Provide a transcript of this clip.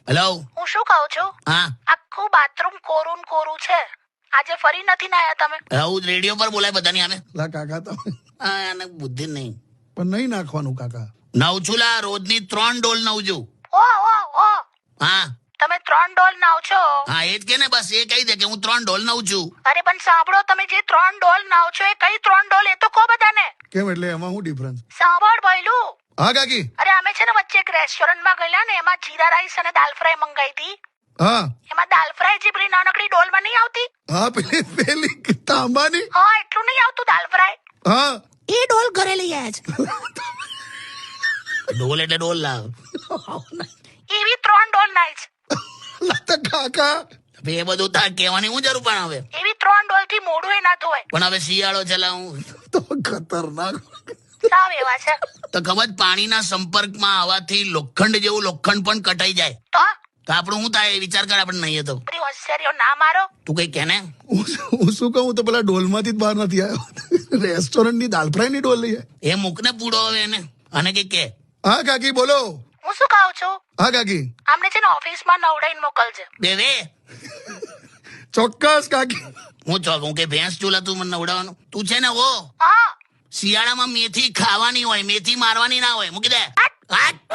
Hello, હું શું કહું છું, હા આખું બાથરૂમ કોરું ને કોરું છે. આજે ફરી નથી નાયા તમે? હું રેડિયો પર બોલાય બધાની આમે. લા કાકા તમે હા, એને બુદ્ધિ જ નહીં. પણ નહીં નાખવાનું કાકા. નવ છું લા, રોજની 3 ડોલ નવ છું. ઓ હા તમે 3 ડોલ નાવ છો? હા, એ જ કે ને, બસ એ કહી દે કે હું 3 ડોલ નવ છું. અરે પણ સાંભળો, તમે જે 3 ડોલ નાવ છો એ કઈ 3 ડોલ, એ તો કહો બધાને. કેમ એટલે એમાં શું ડિફરન્સ? સાંભળ ભઈલું. હા કાકી. અરે અમે છે ને વચ્ચે એક રેસ્ટોરન્ટમાં ગયેલા ને, એમાં જીરા રાઈસ અને દાલ ફ્રાય મંગાઈ હતી. હા એમાં દાલ ફ્રાય જે પેલી નાનકડી ડોલમાં નહીં આવતી, હા પેલી તાંબાની. હા એટલું નહીં આવતું દાલ ફ્રાય, હા એ ડોલ ઘરે લઈ આવ્યા ડોલ એટલે ડોલ લાવ. છે. એવી 3 ડોલ નાઈ છે. લા તો કાકા હવે એ બધું તાર કહેવાની હું જરૂર પણ હવે. એવી 3 ડોલ થી મોઢું એ ના ધોવાય. પણ હવે શિયાળો છે લા, હું તો ખતરનાક. સાવ એવા છે. તો ખબર, પાણીના સંપર્કમાં આવવાથી લોખંડ જેવું લોખંડ પણ કટાઈ જાય. તો આપણું શું થાય વિચાર કર, આપણે નહીં તો. બધી હોશિયારીઓ ના મારો. તું કઈ કે ને. હું શું કહું, તો પેલા ડોલમાંથી જ બહાર નથી આવ્યો. રેસ્ટોરન્ટની દાલ ફ્રાય ની ડોલ લઈ આય. એ મૂકને પૂડો હવે એને, અને કઈ કે. હા કાકી બોલો. હું શું કહું છું, હા કાકી. આમને છે ને ઓફિસમાં નવડાઈને મોકલજે. દેવે ચોક્કસ કાકી. હું ચોક, હું કે ભેંસ ચૂલા તું મને નવડાવવાનું. તું છે ને ઓ હા શિયાળામાં મેથી ખાવાની હોય, મેથી મારવાની ના હોય. મૂકી દે. હાટ.